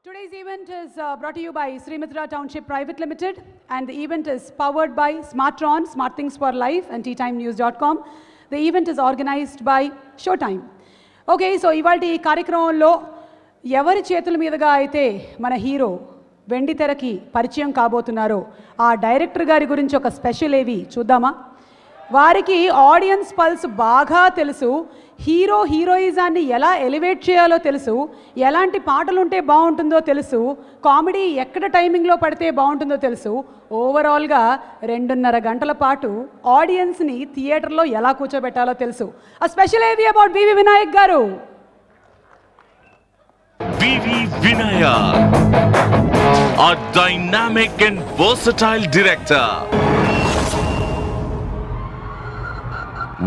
Today's event is brought to you by Srimitra Township Private Limited, and the event is powered by Smartron, Smart Things for Life, and teatimenews.com. The event is organized by Showtime. Okay, so ఇవాల్టి కార్యక్రమంలో ఎవరి చేతుల మీదుగా అయితే మన hero వెండితెరకి పరిచయం కాబోతున్నారో ఆ director గారి గురించి ఒక స్పెషల్ ఏవి చూద్దామా? వారికి ఆడియన్స్ పల్స్ బాగా తెలుసు, హీరో హీరోయిజాన్ని ఎలా ఎలివేట్ చేయాలో తెలుసు, ఎలాంటి పాటలు ఉంటే బాగుంటుందో తెలుసు, కామెడీ ఎక్కడ టైమింగ్లో పడితే బాగుంటుందో తెలుసు. ఓవరాల్గా 2.5 గంటల పాటు ఆడియన్స్ని థియేటర్లో ఎలా కూర్చోబెట్టాలో తెలుసు. ఆ స్పెషల్ ఏవి అబౌట్ వివి వినాయక్ గారు. వివి Vinayak, a dynamic and versatile director.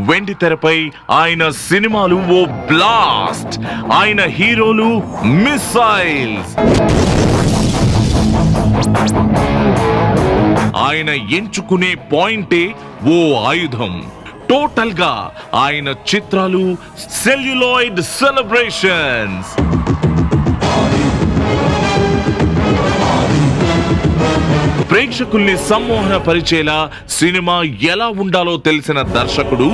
వెండి తెరపై ఆయన సినిమాలు ఓ బ్లాస్ట్, ఆయన హీరోలు మిసైల్స్. ఆయన ఎంచుకునే పాయింటే ఓ ఆయుధం. టోటల్ గా ఆయన చిత్రాలు సెల్యులాయిడ్ సెలబ్రేషన్స్. ప్రేక్షకుల్ని సమ్మోహన పరిచేలా సినిమా ఎలా ఉండాలో తెలిసిన దర్శకుడు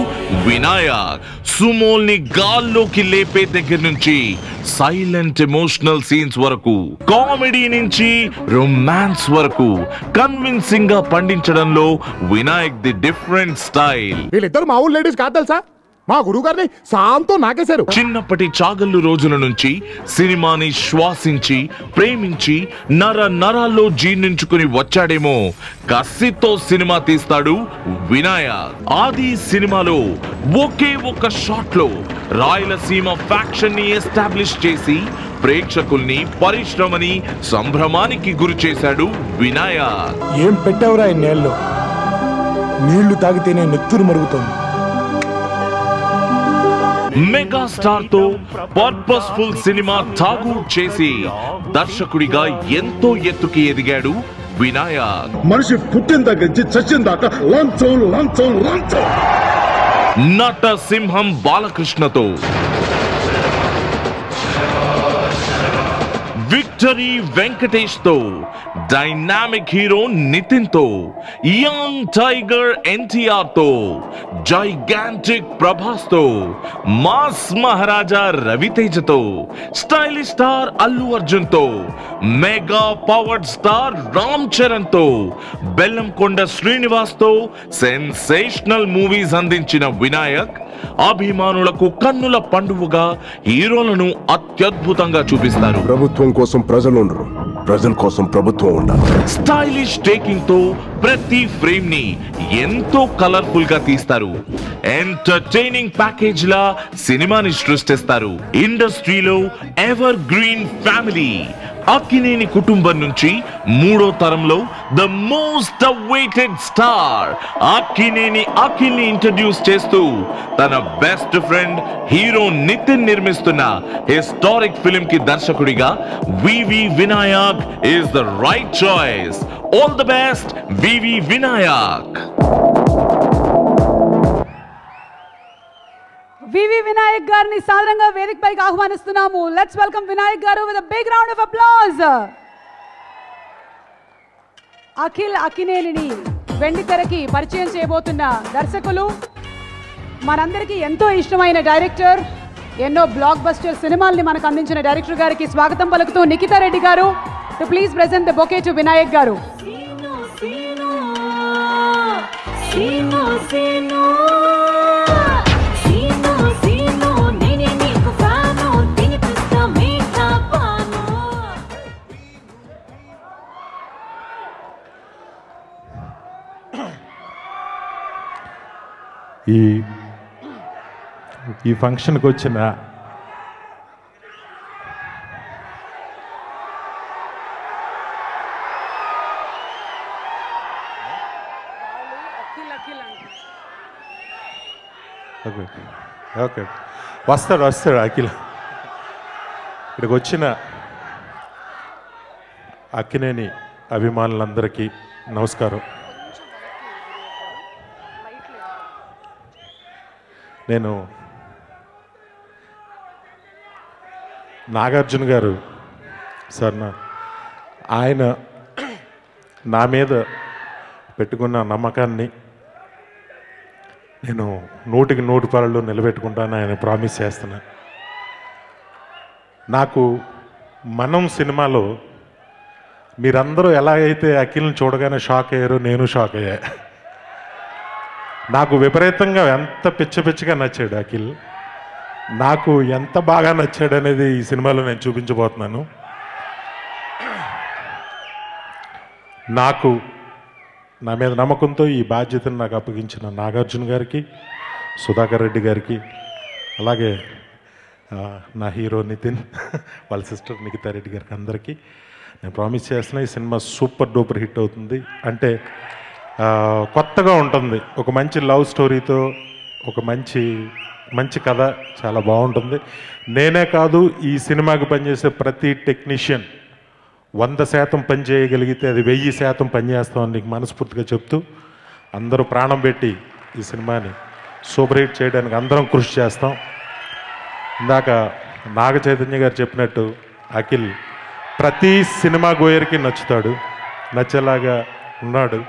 వినాయక్. సుమోల్ని గాల్లోకి లేపే దగ్గర నుంచి సైలెంట్ ఎమోషనల్ సీన్స్ వరకు, కామెడీ నుంచి రొమాన్స్ వరకు కన్విన్సింగ్ గా పండించడంలో వినాయక్ ది డిఫరెంట్ స్టైల్. వీళ్ళిద్దరు మా ఊరు లేడీస్ కాదు తెలుసా, మా గురువు గారిని సాంతో నాకేశారు. చిన్నప్పటి చాగల్లు రోజుల నుంచి సినిమాని శ్వాసించి ప్రేమించి నరాల్లో జీర్ణించుకుని వచ్చాడేమో. కసితో సినిమా తీస్తాడు వినాయక్. ఆది సినిమాలో ఒకే ఒక్క షాట్ లో రాయలసీమ ఫ్యాక్షన్ ని ఎస్టాబ్లిష్ చేసి ప్రేక్షకుల్ని పరిశ్రమని సంభ్రమానికి గురి చేశాడు వినాయక్. ఏం పెట్టావురా నేల్లో, నీళ్లు తాగితేనే నెత్తురు మరుగుతోంది. మెగాస్టార్ తో పర్పస్ఫుల్ సినిమా ఠాగూ చేసి దర్శకుడిగా ఎంతో ఎత్తుకి ఎదిగాడు వినాయక్. మనిషి పుట్టిన దగ్గర నుంచి చచ్చిన దాకా లంచం లంచం లంచం. నట సింహం బాలకృష్ణతో, విక్టరీ వెంకటేష్ తో, డైనామిక్ హీరో నితిన్ తో, యంగ్ టైగర్ ఎన్టీఆర్ తో, జైగాంటిక్ ప్రభాస్ తో, మాస్ మహారాజా రవితేజతో, స్టైలిష్ స్టార్ అల్లు అర్జున్ తో, mega powered star Ram Charan తో, బెల్లంకొండ శ్రీనివాస్ తో సెన్సేషనల్ మూవీస్ అందించిన వినాయక్ అభిమానులకు కన్నుల పండువగా హీరోలను అత్యద్భుతంగా చూపిస్తారు. ప్రభుత్వం కోసం ప్రజలు ఉండరు, ప్రజల కోసం ప్రభుత్వం ఉండాలి. స్టైలిష్ టేకింగ్ తో ప్రతి ఫ్రేమ్ ని ఎంతో కలర్ఫుల్ గా తీస్తారు. ఎంటర్టైనింగ్ ప్యాకేజ్ లా సినిమాని సృష్టిస్తారు. ఇండస్ట్రీలో ఎవర్ గ్రీన్ ఫ్యామిలీ అక్కినేని కుటుంబం నుంచి 3వ తరంలో the most awaited star Akkineni Akhil ని ఇంట్రడ్యూస్ చేస్తూ తన బెస్ట్ ఫ్రెండ్ హీరో నితిన్ నిర్మిస్తున్న హిస్టారిక్ ఫిల్మ్ కి దర్శకుడిగా వివి Vinayak is the right choice. All the best, వివి వినాయక్. వివి వినాయక్ గారిని సాదరంగా వేదిక పైకి ఆహ్వానిస్తున్నాము. Let's welcome Vinayak garu with a big round of applause. Akhil అక్కినేనిని వెండితెరకి పరిచయం చేయబోతున్న దర్శకులు, మనందరికీ ఎంతో ఇష్టమైన డైరెక్టర్, ఎన్నో బ్లాక్ బస్టర్ సినిమాల్ని మనకు అందించిన డైరెక్టర్ గారికి స్వాగతం పలుకుతూ నిఖితా రెడ్డి గారు to please present the bouquet to Vinayak గారు. ఈ ఫంక్షన్కి వచ్చిన ఓకే వస్తాడు అఖిల్. ఇక్కడికి వచ్చిన అక్కినేని అభిమానులందరికీ నమస్కారం. నేను నాగార్జున గారు సార్ ఆయన నా మీద పెట్టుకున్న నమ్మకాన్ని నేను 100% నిలబెట్టుకుంటాను ఆయన ప్రామిస్ చేస్తున్నా. నాకు మనం సినిమాలో మీరందరూ ఎలాగైతే అఖిల్ని చూడగానే షాక్ అయ్యారో నేను షాక్ అయ్యా. నాకు విపరీతంగా ఎంత పిచ్చిగా నచ్చాడు అఖిల్. నాకు ఎంత బాగా నచ్చాడు అనేది ఈ సినిమాలో నేను చూపించబోతున్నాను. నాకు నా మీద నమ్మకంతో ఈ బాధ్యతను నాకు అప్పగించిన నాగార్జున గారికి, సుధాకర్ రెడ్డి గారికి, అలాగే నా హీరో నితిన్ వాళ్ళ సిస్టర్ నిఖితా రెడ్డి గారికి అందరికీ నేను ప్రామిస్ చేస్తున్నా ఈ సినిమా సూపర్ డూపర్ హిట్ అవుతుంది. అంటే కొత్తగా ఉంటుంది, ఒక మంచి లవ్ స్టోరీతో ఒక మంచి కథ, చాలా బాగుంటుంది. నేనే కాదు, ఈ సినిమాకి పనిచేసే ప్రతి టెక్నీషియన్ 100% పని చేయగలిగితే అది 1000% పనిచేస్తామని నీకు మనస్ఫూర్తిగా చెప్తూ, అందరూ ప్రాణం పెట్టి ఈ సినిమాని సూపర్ హిట్ చేయడానికి అందరం కృషి చేస్తాం. ఇందాక నాగ చైతన్య గారు చెప్పినట్టు అఖిల్ ప్రతి సినిమా గోయర్కి నచ్చుతాడు, నచ్చేలాగా ఉన్నాడు.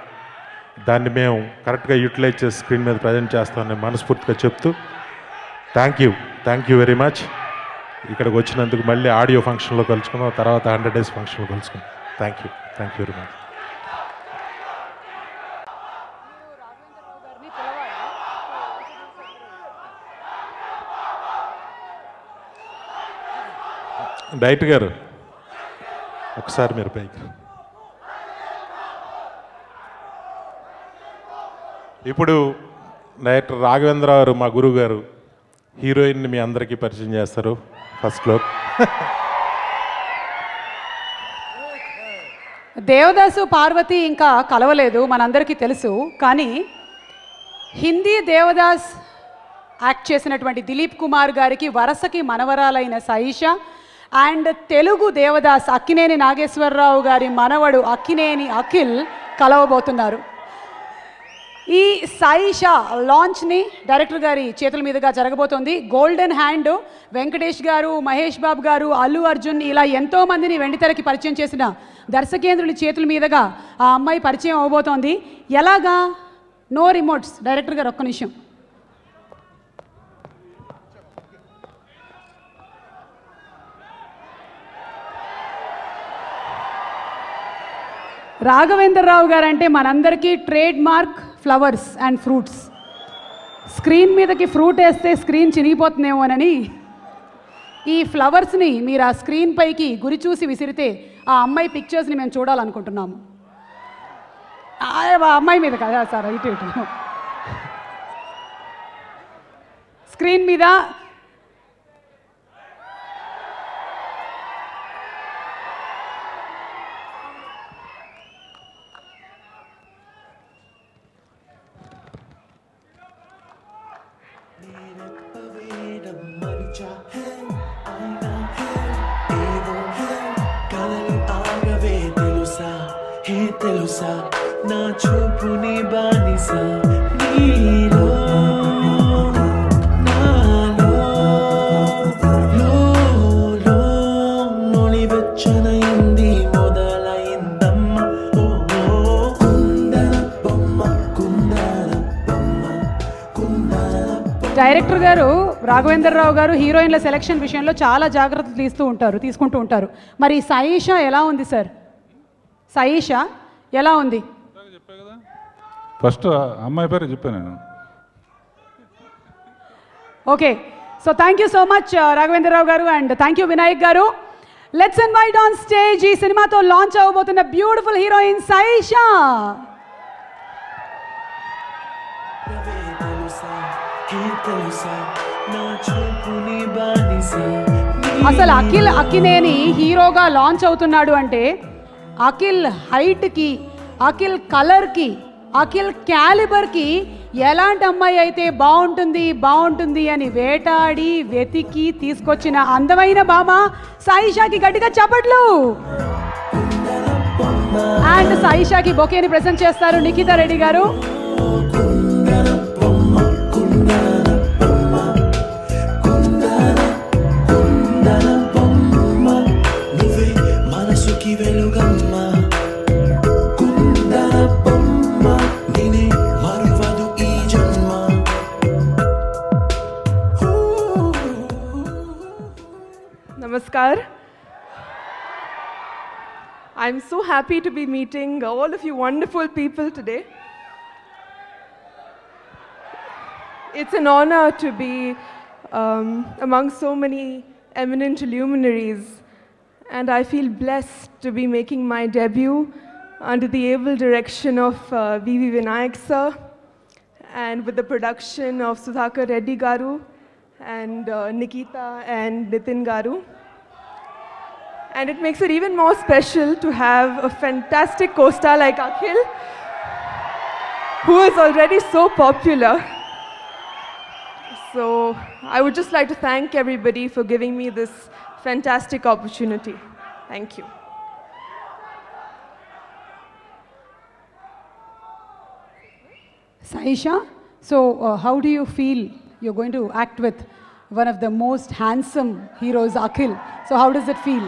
దాన్ని మేము కరెక్ట్గా యూటిలైజ్ చేసి స్క్రీన్ మీద ప్రజెంట్ చేస్తామని మనస్ఫూర్తిగా చెప్తూ థ్యాంక్ యూ వెరీ మచ్. ఇక్కడికి వచ్చినందుకు మళ్ళీ ఆడియో ఫంక్షన్లో కలుసుకుందాం, తర్వాత 100 days ఫంక్షన్లో కలుసుకుందాం. Thank you very much. Director గారు ఒకసారి మీరు పైకి. ఇప్పుడు డైరెక్టర్ రాఘవేంద్రరావు గారు, మా గురువు గారు, హీరోయిన్ని మీ అందరికీ పరిచయం చేస్తారు. ఫస్ట్లో దేవదాసు పార్వతి ఇంకా కలవలేదు, మనందరికీ తెలుసు. కానీ హిందీ దేవదాస్ యాక్ట్ చేసినటువంటి దిలీప్ కుమార్ గారికి వరసకి మనవరాలైన సాయిషా అండ్ తెలుగు దేవదాస్ అక్కినేని నాగేశ్వరరావు గారి మనవడు అక్కినేని అఖిల్ కలవబోతున్నారు. ఈ సాయిషా లాంచ్ని డైరెక్టర్ గారి చేతుల మీదుగా జరగబోతోంది. గోల్డెన్ హ్యాండ్ వెంకటేష్ గారు, మహేష్ బాబు గారు, అల్లు అర్జున్ ఇలా ఎంతోమందిని వెండితెరకి పరిచయం చేసిన దర్శకేంద్రుని చేతుల మీదుగా ఆ అమ్మాయి పరిచయం అవబోతోంది. ఎలాగా? No remotes. డైరెక్టర్ గారు ఒక్క నిమిషం. రాఘవేంద్రరావు గారు అంటే మనందరికీ trade mark flowers and fruits. Screen మీదకి ఫ్రూట్ వేస్తే స్క్రీన్ చినిగిపోతుందేమోనని ఈ ఫ్లవర్స్ని మీరు ఆ స్క్రీన్ పైకి గురి చూసి విసిరితే ఆ అమ్మాయి పిక్చర్స్ని మేము చూడాలనుకుంటున్నాము. ఆ అమ్మాయి మీద కదా సార్, ఇటు స్క్రీన్ మీద తెలుసా నా చూపుని బానిసా నీలో నాలో లో నొలివెచ్చనయింది మొదలైందమ్మ కుందన బొమ్మ కుందన బొమ్మ కుందన. డైరెక్టర్ గారు రాఘవేంద్రరావు గారు హీరోయిన్ల సెలెక్షన్ విషయంలో చాలా జాగ్రత్తలు తీసుకుంటూ ఉంటారు. మరి సాయిషా ఎలా ఉంది సార్? సాయిషా ఎలా ఉంది? ఫస్ట్ అమ్మాయి పేరు చెప్పాను నేను. Okay, so thank you so much Raghavendra Rao గారు అండ్ థ్యాంక్ యూ వినాయక్ గారు. లెట్స్ ఇన్వైట్ ఆన్ స్టేజ్ ఈ సినిమాతో లాంచ్ అవబోతున్న బ్యూటిఫుల్ హీరోయిన్ సాయిషా. అసలు అఖిల్ అక్కినేని హీరోగా లాంచ్ అవుతున్నాడు అంటే అఖిల్ హైట్కి, అఖిల్ కలర్కి, అఖిల్ క్యాలిబర్కి ఎలాంటి అమ్మాయి అయితే బాగుంటుంది అని వేటాడి వెతికి తీసుకొచ్చిన అందమైన భామ సాయిషాకి గట్టిగా చప్పట్లు. అండ్ సాయిషాకి బొకేని ప్రెజెంట్ చేస్తారు నిఖితా రెడ్డి గారు. కంటికి వెలుగమ్మ కుందనపమ్మ నినే మరువదు ఈ జన్మ. Namaskar. I'm so happy to be meeting all of you wonderful people today. It's an honor to be among so many eminent luminaries, and I feel blessed to be making my debut under the able direction of V.V. Vinayak sir, and with the production of Sudhakar Reddy Garu and Nikita and Nitin Garu. And it makes it even more special to have a fantastic co-star like Akhil, who is already so popular. So I would just like to thank everybody for giving me this fantastic opportunity. Thank you. Saisha, so how do you feel you're going to act with one of the most handsome heroes, Akhil? So how does it feel?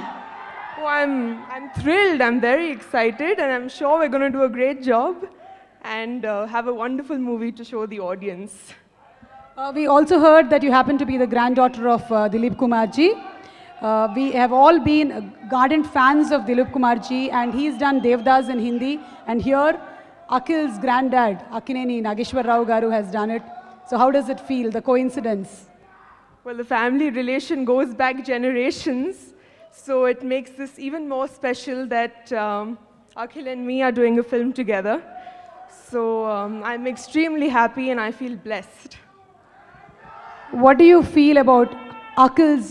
Oh, I'm thrilled, I'm very excited, and I'm sure we're going to do a great job and have a wonderful movie to show the audience. We also heard that you happen to be the granddaughter of Dilip Kumar ji. We have all been ardent fans of Dilip Kumar ji, and he's done Devdas in Hindi, and here Akhil's granddad, Akkineni Nageshwar Rao Garu, has done it. So how does it feel, the coincidence? Well, the family relation goes back generations, so it makes this even more special that Akhil and me are doing a film together. So I'm extremely happy and I feel blessed. What do you feel about Akhil's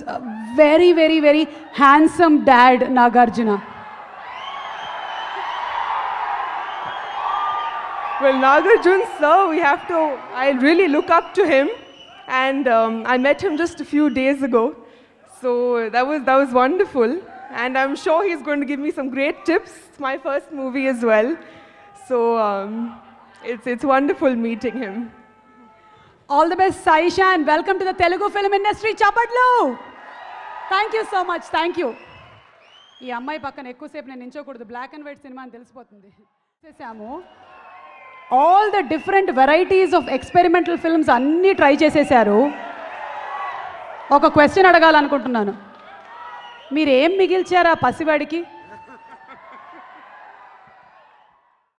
very, very, very handsome dad, Nagarjuna? Well, Nagarjun sir, I really look up to him, and I met him just a few days ago. So that was wonderful, and I'm sure he's going to give me some great tips. It's my first movie as well, so it's wonderful meeting him. All the best, Saisha, and welcome to the Telugu film industry. Chapatlu! Thank you so much. Thank you. ఈ అమ్మాయి పక్కన ఎక్కువసేపు నేను నించోకూడదు, black and white cinema అని తెలిసిపోతుంది. చేసాము all the different varieties of experimental films అన్నీ try చేసేసారు. ఒక క్వశ్చన్ అడగాలనుకుంటున్నాను, మీరు ఏం మిగిల్చారా పసివాడికి?